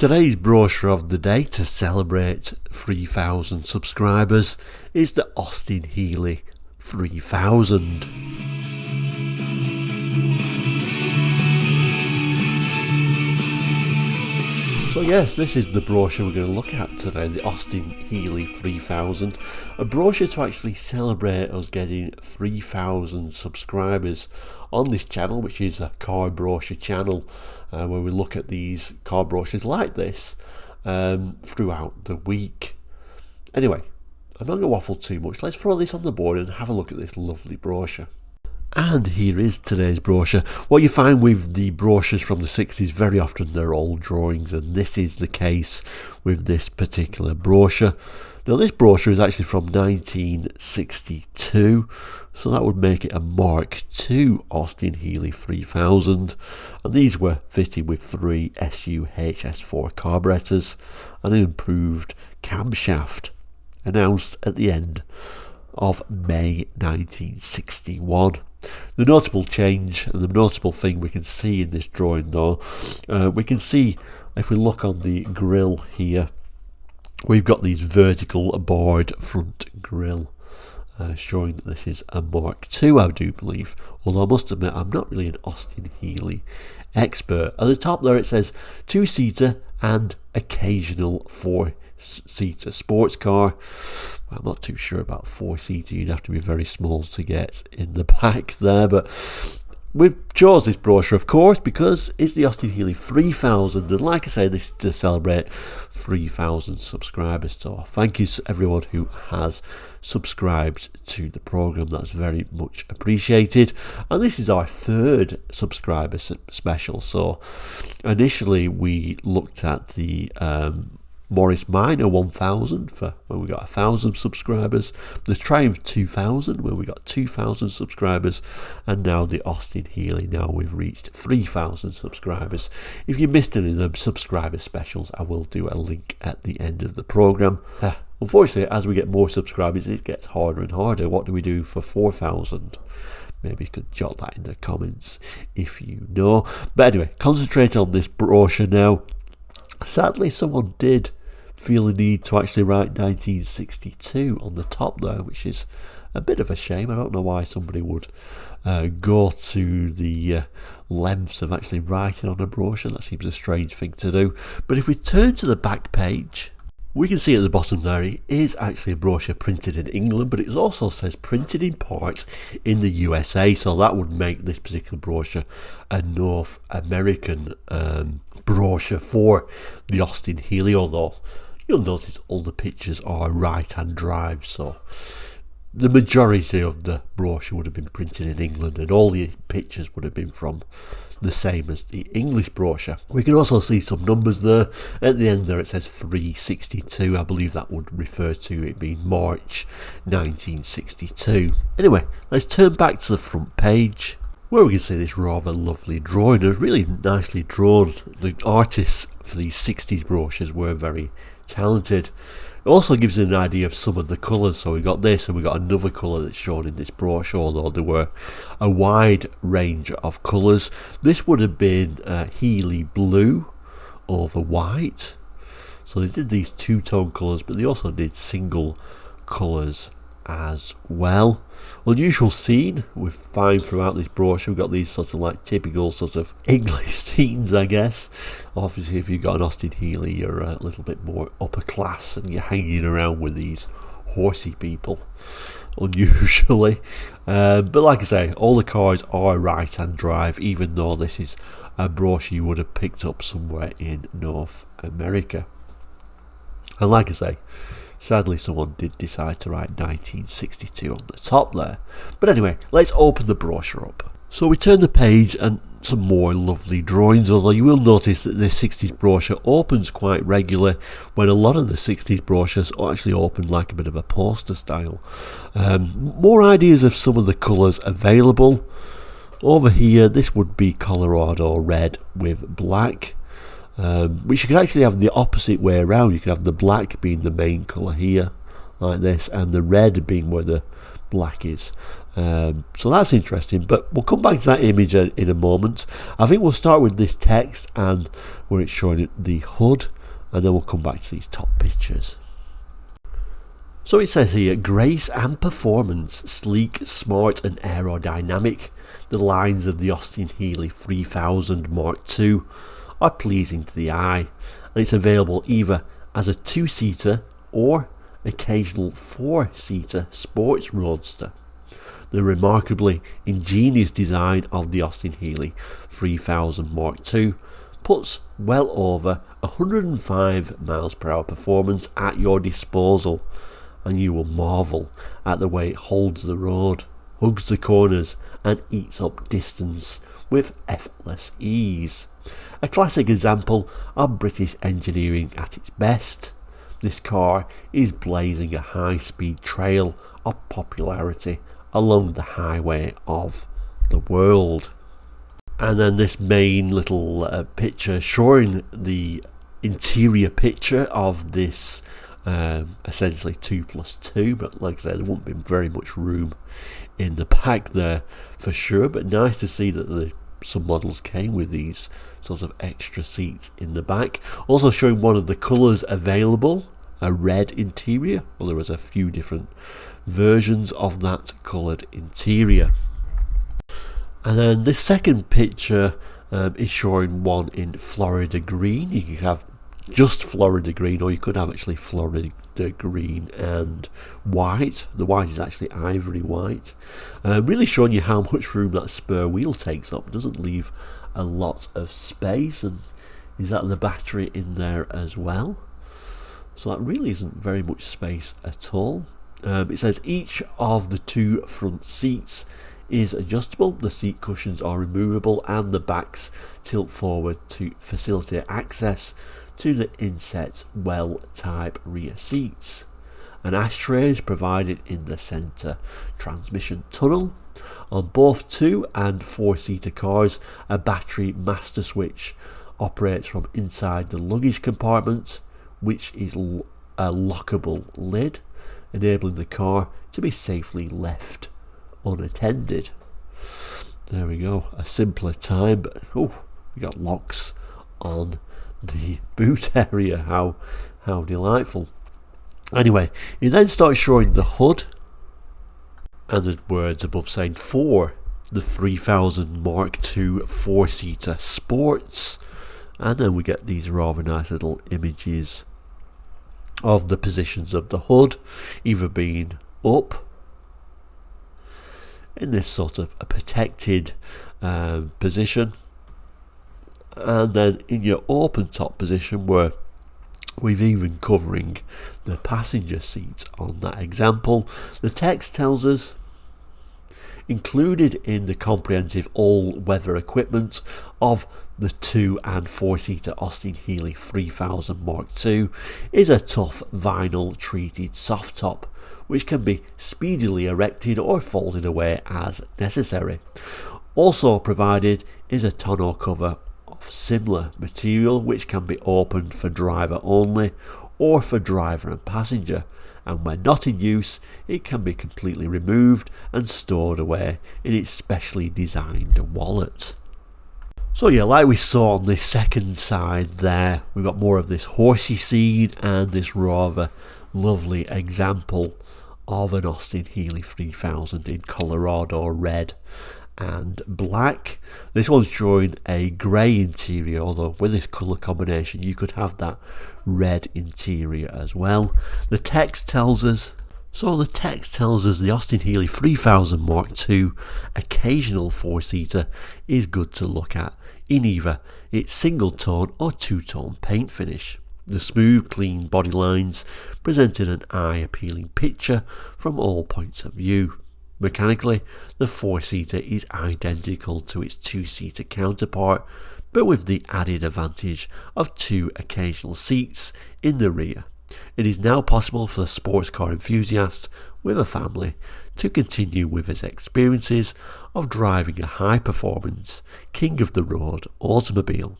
Today's brochure of the day to celebrate 3,000 subscribers is the Austin Healey 3000. So yes, this is the brochure we're going to look at today, the Austin Healey 3000. A brochure to actually celebrate us getting 3,000 subscribers on this channel, which is a car brochure channel, where we look at these car brochures like this throughout the week. Anyway, I'm not going to waffle too much. Let's throw this on the board and have a look at this lovely brochure. And here is today's brochure. What you find with the brochures from the 60s, very often they're all drawings, and this is the case with this particular brochure. Now this brochure is actually from 1962, so that would make it a Mark II Austin Healey 3000, and these were fitted with 3 SU-HS4 carburetors and an improved camshaft, announced at the end of May 1961. The notable change and the notable thing we can see in this drawing though, we can see if we look on the grille here, we've got these vertical barred front grille, showing that this is a Mark II, I do believe, although I must admit I'm not really an Austin Healey expert. At the top there it says 2-seater and occasional 4-seater sports car. I'm not too sure about 4-seater, you'd have to be very small to get in the back there, but we've chose this brochure of course because it's the Austin Healey 3000, and like I say, this is to celebrate 3,000 subscribers. So thank you to everyone who has subscribed to the program, that's very much appreciated. And this is our 3rd subscriber special. So initially we looked at the Morris Minor 1000 for when we got 1,000 subscribers, the Triumph 2000 when we got 2,000 subscribers, and now the Austin Healey. Now we've reached 3,000 subscribers. If you missed any of the subscriber specials, I will do a link at the end of the program. Unfortunately, as we get more subscribers, it gets harder and harder. What do we do for 4,000? Maybe you could jot that in the comments if you know. But anyway, concentrate on this brochure now. Sadly, someone did feel the need to actually write 1962 on the top there, which is a bit of a shame. I don't know why somebody would go to the lengths of actually writing on a brochure. That seems a strange thing to do. But if we turn to the back page, we can see at the bottom there it is actually a brochure printed in England, but it also says printed in parts in the USA, so that would make this particular brochure a North American brochure for the Austin Healey, although you'll notice all the pictures are right-hand drive, so the majority of the brochure would have been printed in England and all the pictures would have been from the same as the English brochure. We can also see some numbers there. At the end there it says 362. I believe that would refer to it being March 1962. Anyway, let's turn back to the front page, where we can see this rather lovely drawing. It's really nicely drawn. The artists for these 60s brochures were very talented. It also gives you an idea of some of the colours. So we got this and we got another colour that's shown in this brochure, although there were a wide range of colours. This would have been Healey blue over white. So they did these 2-tone colours, but they also did single colours as well. Unusual scene we find throughout this brochure. We've got these sort of like typical sort of English scenes, I guess. Obviously if you've got an Austin Healey, you're a little bit more upper class and you're hanging around with these horsey people unusually, but like I say, all the cars are right-hand drive, even though this is a brochure you would have picked up somewhere in North America. And like I say, sadly someone did decide to write 1962 on the top there. But anyway, let's open the brochure up. So we turn the page and some more lovely drawings, although you will notice that this 60s brochure opens quite regularly, when a lot of the 60s brochures actually open like a bit of a poster style. More ideas of some of the colours available. Over here, this would be Colorado red with black. Which you can actually have the opposite way around. You can have the black being the main colour here, like this, and the red being where the black is. So that's interesting, but we'll come back to that image in a moment. I think we'll start with this text and where it's showing the hood, and then we'll come back to these top pictures. So it says here, grace and performance, sleek, smart and aerodynamic. The lines of the Austin Healey 3000 Mark II are pleasing to the eye, and it's available either as a 2-seater or occasional 4-seater sports roadster. The remarkably ingenious design of the Austin Healey 3000 Mark II puts well over 105 miles per hour performance at your disposal, and you will marvel at the way it holds the road, hugs the corners and eats up distance with effortless ease. A classic example of British engineering at its best. This car is blazing a high-speed trail of popularity along the highway of the world. And then this main little picture showing the interior picture of this essentially 2+2, but like I said, there won't be very much room in the back there for sure, but nice to see that some models came with these sorts of extra seats in the back. Also showing one of the colours available, a red interior. Well, there was a few different versions of that coloured interior. And then this second picture is showing one in Florida green. You can have just Florida green, or you could have actually Florida green and white. The white is actually ivory white. Really showing you how much room that spare wheel takes up. It doesn't leave a lot of space. And is that the battery in there as well? So that really isn't very much space at all. It says each of the 2 front seats is adjustable. The seat cushions are removable and the backs tilt forward to facilitate access to the inset well type rear seats. An ashtray is provided in the centre transmission tunnel. On both 2 and 4-seater cars, a battery master switch operates from inside the luggage compartment, which is a lockable lid, enabling the car to be safely left unattended. There we go, a simpler time, but we got locks on the boot area. How delightful. Anyway, it then starts showing the hood and the words above saying for the 3000 Mark II 4-seater sports, and then we get these rather nice little images of the positions of the hood, either being up in this sort of a protected position, and then in your open top position, where we've even covering the passenger seat on that example. The text tells us, included in the comprehensive all-weather equipment of the 2 and 4-seater Austin Healey 3000 Mark II is a tough vinyl treated soft top, which can be speedily erected or folded away as necessary. Also provided is a tonneau cover of similar material, which can be opened for driver only or for driver and passenger, and when not in use it can be completely removed and stored away in its specially designed wallet. So yeah, like we saw on this second side there, we've got more of this horsey scene and this rather lovely example of an Austin Healey 3000 in Colorado red and black. This one's showing a grey interior, although with this colour combination you could have that red interior as well. The text tells us the Austin Healey 3000 Mark II occasional 4-seater is good to look at in either its single tone or 2-tone paint finish. The smooth, clean body lines presented an eye-appealing picture from all points of view. Mechanically, the 4-seater is identical to its 2-seater counterpart, but with the added advantage of 2 occasional seats in the rear. It is now possible for the sports car enthusiast with a family to continue with his experiences of driving a high-performance, king-of-the-road automobile.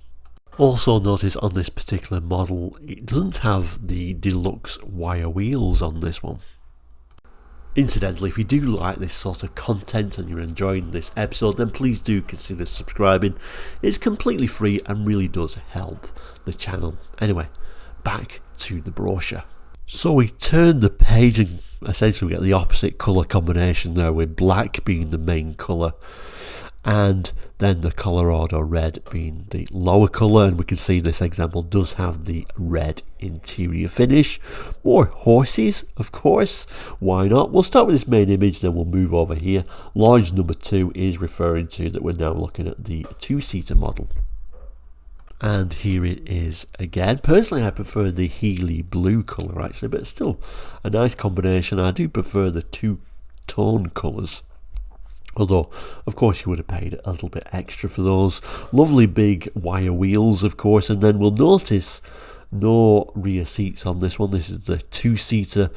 Also notice on this particular model, it doesn't have the deluxe wire wheels on this one. Incidentally, if you do like this sort of content and you're enjoying this episode, then please do consider subscribing. It's completely free and really does help the channel. Anyway, back to the brochure. So we turn the page and essentially we get the opposite colour combination there, with black being the main colour and then the Colorado red being the lower colour, and we can see this example does have the red interior finish. More horses, of course, why not? We'll start with this main image, then we'll move over here. Large number 2 is referring to that we're now looking at the 2-seater model. And here it is again. Personally, I prefer the Healey blue colour actually, but it's still a nice combination. I do prefer the two-tone colours, although of course you would have paid a little bit extra for those. Lovely big wire wheels, of course, and then we'll notice no rear seats on this one. This is the 2-seater,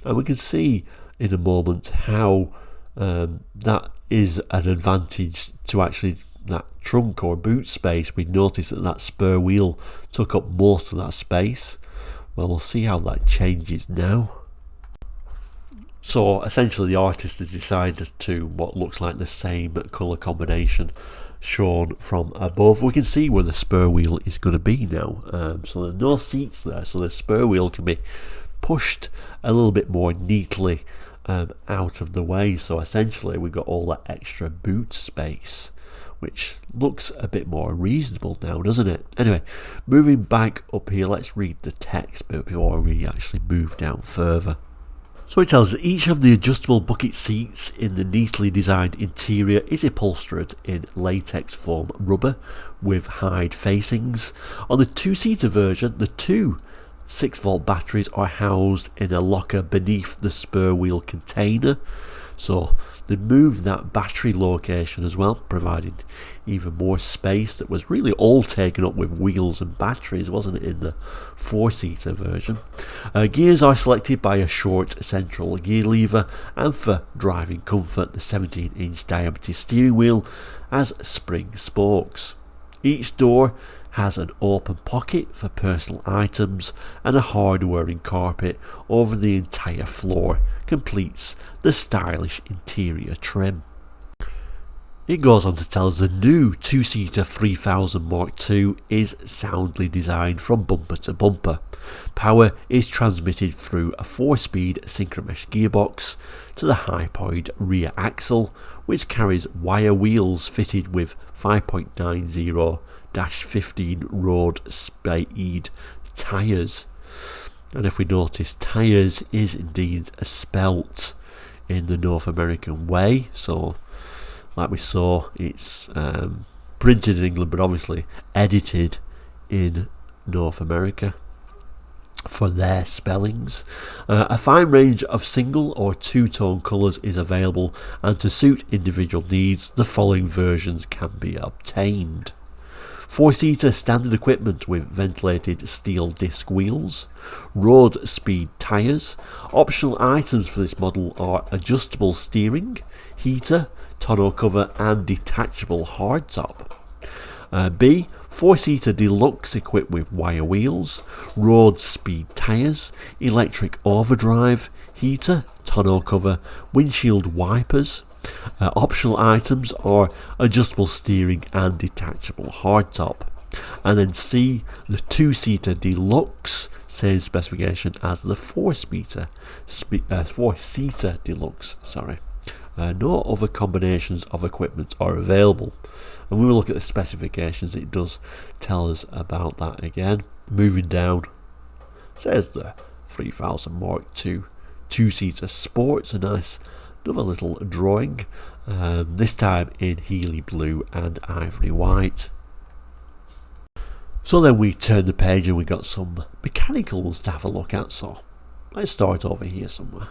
and we can see in a moment how that is an advantage to actually that trunk or boot space. We notice that that spur wheel took up most of that space. Well, we'll see how that changes now. So essentially the artist has decided to what looks like the same colour combination shown from above. We can see where the spur wheel is going to be now. So there's no seats there, so the spur wheel can be pushed a little bit more neatly out of the way. So essentially we've got all that extra boot space, which looks a bit more reasonable now, doesn't it? Anyway, moving back up here, let's read the text before we actually move down further. So it tells us each of the adjustable bucket seats in the neatly designed interior is upholstered in latex foam rubber with hide facings. On the 2-seater version, the two 6-volt batteries are housed in a locker beneath the spur wheel container. So they moved that battery location as well, providing even more space that was really all taken up with wheels and batteries, wasn't it, in the 4-seater version. Gears are selected by a short central gear lever, and for driving comfort, the 17-inch diameter steering wheel has spring spokes. Each door has an open pocket for personal items, and a hard-wearing carpet over the entire floor completes the stylish interior trim. It goes on to tell us the new 2-seater 3000 Mark II is soundly designed from bumper to bumper. Power is transmitted through a 4-speed synchromesh gearbox to the high-powered rear axle, which carries wire wheels fitted with 5.90-15 road speed tyres. And if we notice, tyres is indeed a spelt in the North American way. So like we saw, it's printed in England but obviously edited in North America for their spellings. A fine range of single or 2-tone colours is available, and to suit individual needs the following versions can be obtained. 4-seater standard equipment with ventilated steel disc wheels, road speed tyres. Optional items for this model are adjustable steering, heater, tonneau cover and detachable hardtop. B. 4-seater deluxe equipped with wire wheels, road speed tyres, electric overdrive, heater, tonneau cover, windshield wipers. Optional items are adjustable steering and detachable hardtop. And then C, the 2-seater deluxe, same specification as the 4-seater deluxe. No other combinations of equipment are available. And when we look at the specifications, it does tell us about that again. Moving down, says the 3000 Mark II 2-seater Sports, a nice another little drawing, this time in Healey blue and ivory white. So then we turn the page and we got some mechanicals to have a look at, so let's start over here somewhere.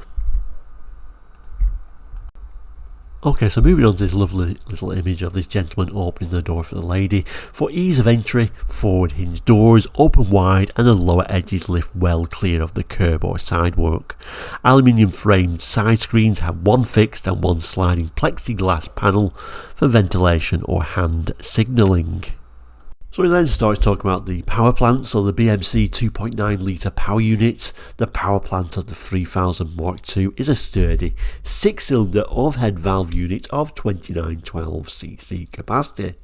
Okay, so moving on to this lovely little image of this gentleman opening the door for the lady. For ease of entry, forward hinge doors open wide and the lower edges lift well clear of the curb or sidewalk. Aluminium framed side screens have one fixed and one sliding plexiglass panel for ventilation or hand signalling. So he then starts talking about the power plant, so the BMC 2.9 litre power unit. The power plant of the 3000 Mark II is a sturdy 6-cylinder overhead valve unit of 2912cc capacity.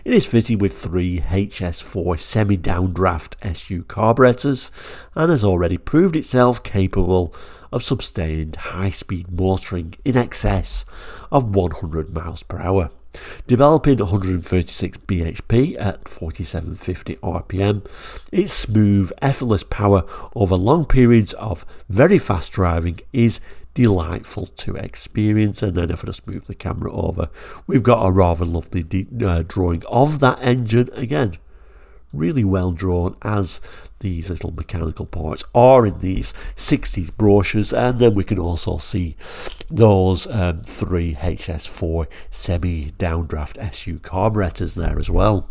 It is fitted with 3 HS4 semi-downdraft SU carburetors and has already proved itself capable of sustained high-speed motoring in excess of 100 miles per hour. Developing 136 bhp at 4750 rpm, its smooth, effortless power over long periods of very fast driving is delightful to experience. And then if I just move the camera over, we've got a rather lovely drawing of that engine again. Really well drawn, as these little mechanical parts are in these 60s brochures. And then we can also see those 3 HS4 semi-downdraft SU carburetors there as well.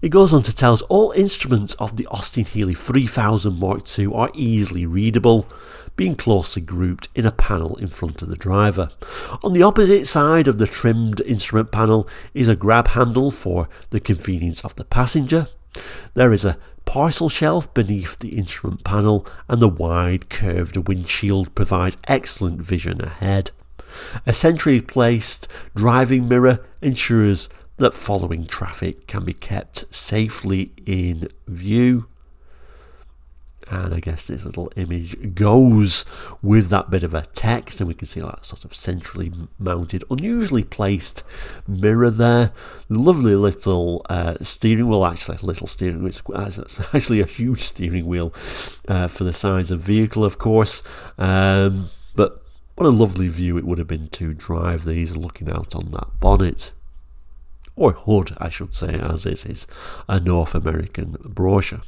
It goes on to tell us all instruments of the Austin Healey 3000 Mark II are easily readable, being closely grouped in a panel in front of the driver. On the opposite side of the trimmed instrument panel is a grab handle for the convenience of the passenger. There is a parcel shelf beneath the instrument panel, and the wide curved windshield provides excellent vision ahead. A centrally placed driving mirror ensures that following traffic can be kept safely in view. And I guess this little image goes with that bit of a text, and we can see that sort of centrally mounted, unusually placed mirror there. Lovely little steering wheel, actually a little steering wheel. It's actually a huge steering wheel for the size of vehicle, of course. But what a lovely view it would have been to drive these, looking out on that bonnet. Or hood, I should say, as this is a North American brochure.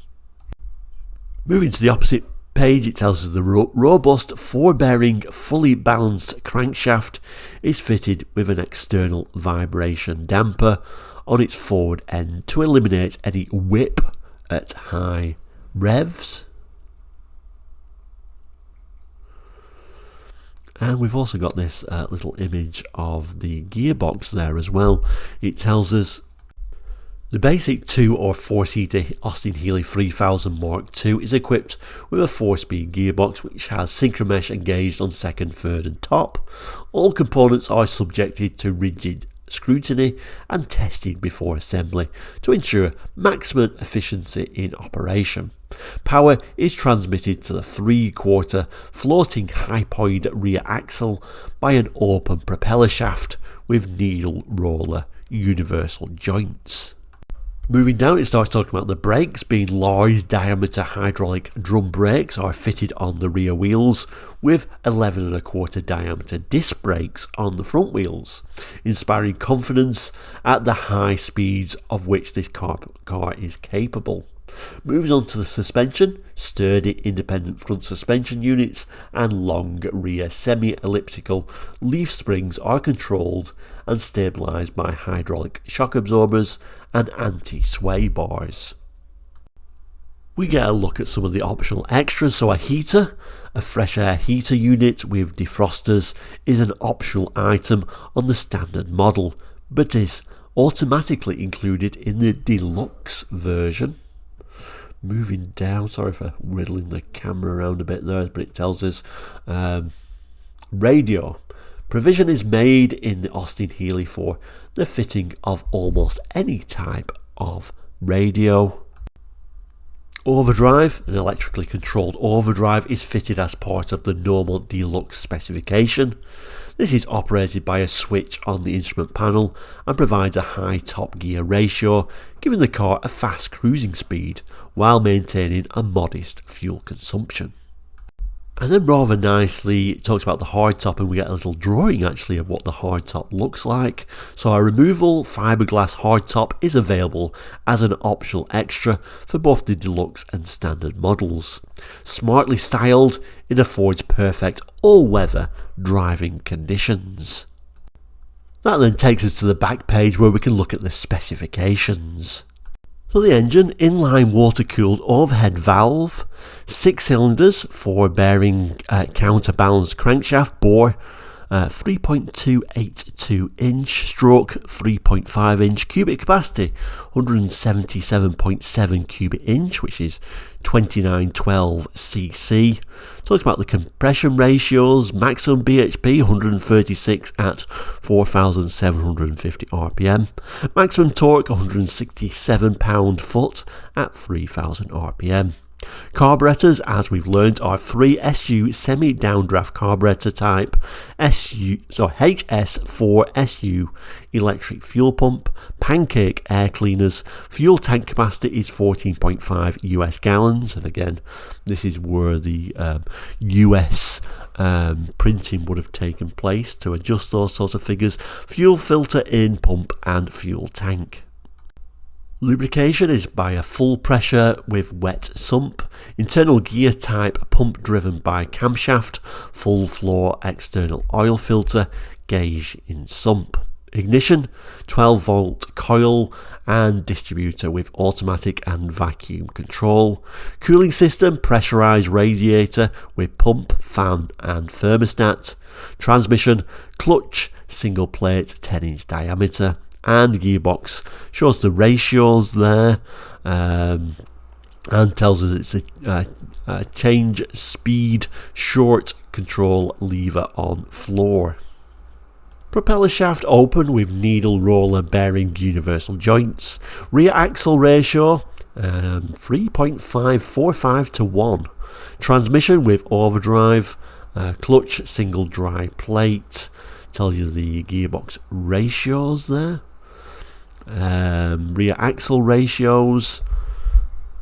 Moving to the opposite page, it tells us the robust 4-bearing, fully balanced crankshaft is fitted with an external vibration damper on its forward end to eliminate any whip at high revs. And we've also got this little image of the gearbox there as well. It tells us the basic 2 or 4-seater Austin Healey 3000 Mark II is equipped with a 4-speed gearbox which has synchromesh engaged on second, third and top. All components are subjected to rigid scrutiny and tested before assembly to ensure maximum efficiency in operation. Power is transmitted to the 3/4 floating hypoid rear axle by an open propeller shaft with needle roller universal joints. Moving down, it starts talking about the brakes being large diameter hydraulic drum brakes are fitted on the rear wheels with 11¼ diameter disc brakes on the front wheels, inspiring confidence at the high speeds of which this car is capable. Moves on to the suspension, sturdy independent front suspension units and long rear semi-elliptical leaf springs are controlled and stabilised by hydraulic shock absorbers and anti-sway bars. We get a look at some of the optional extras. So a heater, a fresh air heater unit with defrosters is an optional item on the standard model, but is automatically included in the deluxe version. Moving down, sorry for riddling the camera around a bit there, but it tells us radio. Provision is made in the Austin Healey for the fitting of almost any type of radio. Overdrive, an electrically controlled overdrive, is fitted as part of the normal deluxe specification. This is operated by a switch on the instrument panel and provides a high top gear ratio, giving the car a fast cruising speed while maintaining a modest fuel consumption. And then rather nicely it talks about the hardtop, and we get a little drawing actually of what the hardtop looks like. So a removable fiberglass hardtop is available as an optional extra for both the deluxe and standard models. Smartly styled, it affords perfect all-weather driving conditions. That then takes us to the back page where we can look at the specifications. So the engine, inline water-cooled overhead valve, 6 cylinders, 4-bearing counterbalanced crankshaft bore 3.282 inch stroke 3.5 inch cubic capacity, 177.7 cubic inch, which is 2912 cc. Talks about the compression ratios, maximum BHP 136 at 4,750 RPM, maximum torque 167 pound-foot at 3,000 RPM. Carburetors, as we've learned, are 3 SU semi-downdraft carburetor type, HS4SU electric fuel pump, pancake air cleaners. Fuel tank capacity is 14.5 US gallons, and again, this is where the US printing would have taken place to adjust those sorts of figures. Fuel filter in pump and fuel tank. Lubrication is by a full pressure with wet sump. Internal gear type pump driven by camshaft. Full floor external oil filter. Gauge in sump. Ignition 12 volt coil and distributor with automatic and vacuum control. Cooling system pressurized radiator with pump, fan and thermostat. Transmission clutch single plate 10-inch diameter. And gearbox shows the ratios there, and tells us it's a change speed short control lever on floor. Propeller shaft open with needle roller bearing universal joints. Rear axle ratio 3.545 to 1. Transmission with overdrive. Clutch single dry plate. Tells you the gearbox ratios there. Rear axle ratios.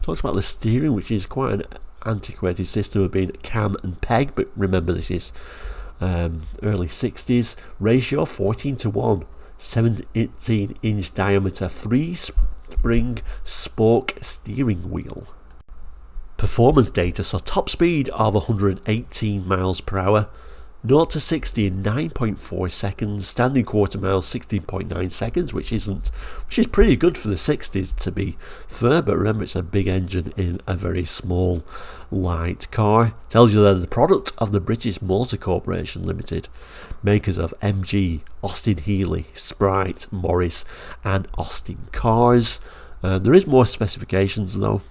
Talks about the steering, which is quite an antiquated system of being cam and peg, but remember this is early 60s. Ratio 14 to 1. 17-inch diameter 3-spring spoke steering wheel. Performance data, so top speed of 118 miles per hour. 0 to 60 in 9.4 seconds, standing quarter mile 16.9 seconds, which is pretty good for the 60s to be fair, but remember it's a big engine in a very small light car. Tells you they're the product of the British Motor Corporation Limited, makers of MG, Austin Healey, Sprite, Morris and Austin cars. There is more specifications though.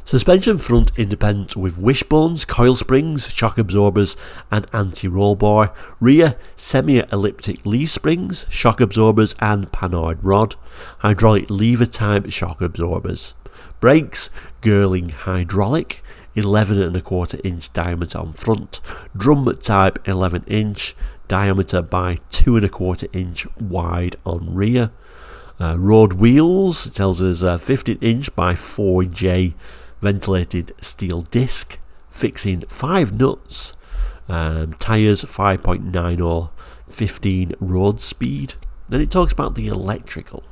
Suspension front independent with wishbones, coil springs, shock absorbers and anti-roll bar. Rear semi-elliptic leaf springs, shock absorbers and panhard rod. Hydraulic lever type shock absorbers. Brakes, Girling hydraulic, 11.25 inch diameter on front. Drum type 11 inch diameter by 2.25 inch wide on rear. Road wheels, tells us 15 inch by 4J ventilated steel disc, fixing 5 nuts, tyres 5.9 or 15 road speed. Then it talks about the electrical.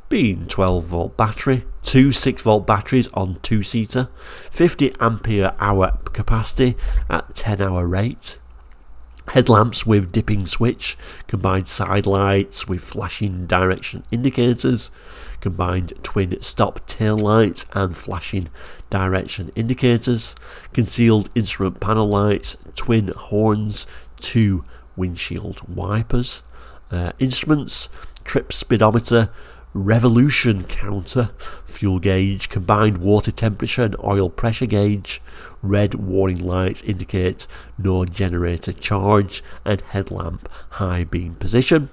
Being 12 volt battery, 2 6 volt batteries on 2-seater, 50 ampere hour capacity at 10-hour rate. Headlamps with dipping switch, combined side lights with flashing direction indicators, combined twin stop tail lights and flashing direction indicators, concealed instrument panel lights, twin horns, 2 windshield wipers, instruments, trip speedometer, revolution counter, fuel gauge, combined water temperature and oil pressure gauge. Red warning lights indicate no generator charge and headlamp high beam position.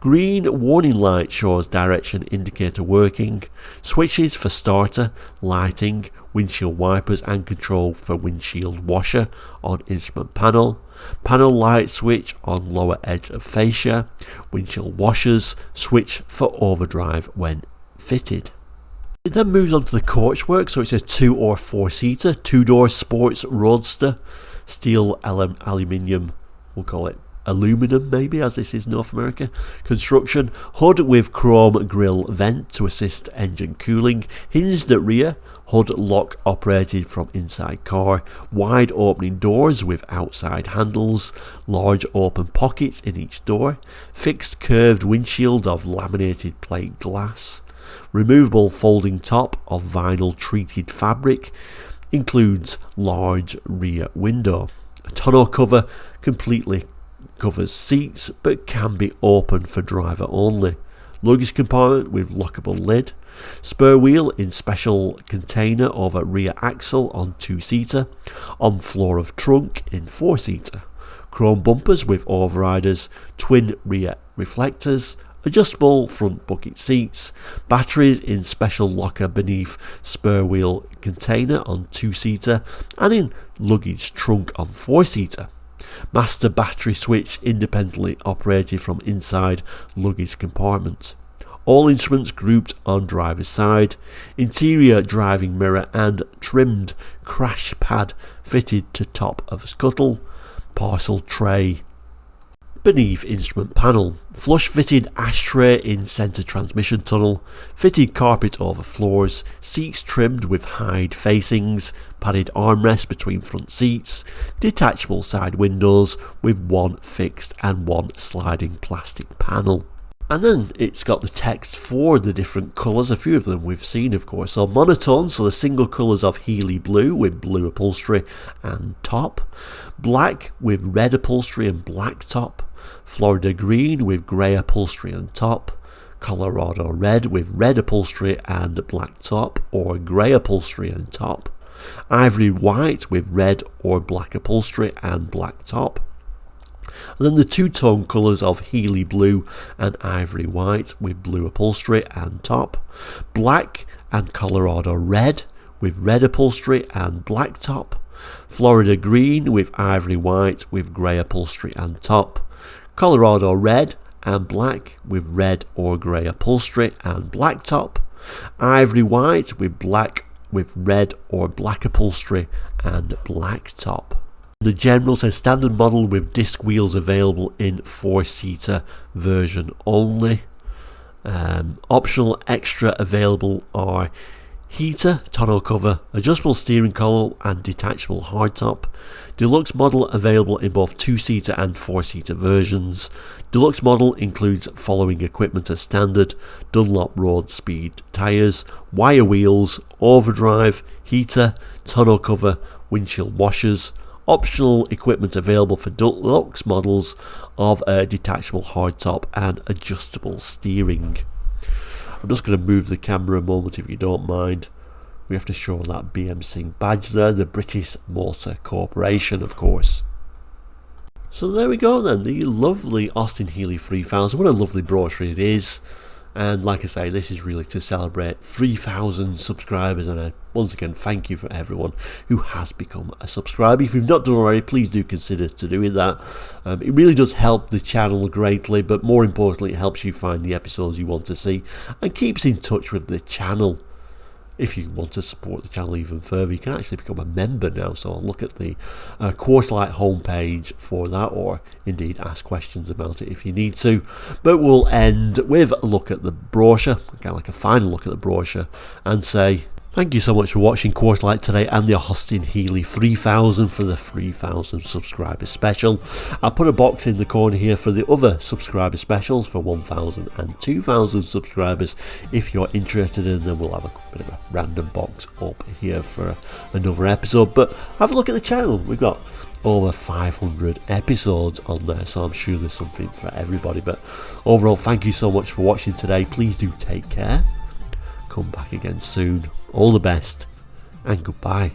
Green warning light shows direction indicator working. Switches for starter, lighting, windshield wipers and control for windshield washer on instrument panel. Panel light switch on lower edge of fascia. Windshield washers, switch for overdrive when fitted. It then moves on to the coachwork, so it's a 2 or 4-seater, 2-door sports roadster, steel aluminium, we'll call it aluminum maybe, as this is North America. Construction, hood with chrome grille vent to assist engine cooling, hinged at rear, hood lock operated from inside car, wide opening doors with outside handles, large open pockets in each door, fixed curved windshield of laminated plate glass. Removable folding top of vinyl treated fabric, includes large rear window. A tonneau cover completely covers seats but can be opened for driver only. Luggage compartment with lockable lid. Spare wheel in special container over rear axle on 2-seater. On floor of trunk in 4-seater. Chrome bumpers with overriders. Twin rear reflectors. Adjustable front bucket seats. Batteries in special locker beneath spare wheel container on 2-seater and in luggage trunk on 4-seater. Master battery switch independently operated from inside luggage compartment. All instruments grouped on driver's side. Interior driving mirror and trimmed crash pad fitted to top of scuttle. Parcel tray beneath instrument panel. Flush fitted ashtray in centre transmission tunnel. Fitted carpet over floors. Seats trimmed with hide facings. Padded armrests between front seats. Detachable side windows with one fixed and one sliding plastic panel. And then it's got the text for the different colours, a few of them we've seen of course. So monotone, so the single colours of Heeley blue with blue upholstery and top. Black with red upholstery and black top. Florida green with grey upholstery and top. Colorado red with red upholstery and black top or grey upholstery and top. Ivory white with red or black upholstery and black top. And then the two-tone colours of Heeley blue and ivory white with blue upholstery and top. Black and Colorado red with red upholstery and black top. Florida green with ivory white with grey upholstery and top. Colorado red and black with red or grey upholstery and black top. Ivory white with black with red or black upholstery and black top. The General says standard model with disc wheels available in 4-seater version only. Optional extra available are heater, tonneau cover, adjustable steering column and detachable hardtop. Deluxe model available in both 2-seater and 4-seater versions. Deluxe model includes following equipment as standard: Dunlop road speed tyres, wire wheels, overdrive, heater, tonneau cover, windshield washers. Optional equipment available for deluxe models of a detachable hardtop and adjustable steering. I'm just going to move the camera a moment if you don't mind. We have to show that BMC badge there, the British Motor Corporation of course. So there we go then, the lovely Austin Healey 3000. What a lovely brochure it is. And like I say, this is really to celebrate 3,000 subscribers, and once again thank you for everyone who has become a subscriber. If you've not done already, please do consider to doing that. It really does help the channel greatly, but more importantly it helps you find the episodes you want to see and keeps in touch with the channel. If you want to support the channel even further, you can actually become a member now, so I'll look at the Courselight homepage for that, or indeed ask questions about it if you need to. But we'll end with a look at the brochure, kind of like a final look at the brochure, and say thank you so much for watching Courselight today and the Austin Healey 3000 for the 3000 subscriber special. I'll put a box in the corner here for the other subscriber specials for 1,000 and 2,000 subscribers if you're interested in them. We'll have a bit of a random box up here for another episode, but have a look at the channel. We've got over 500 episodes on there, so I'm sure there's something for everybody. But overall, thank you so much for watching today. Please do take care. Come back again soon. All the best and goodbye.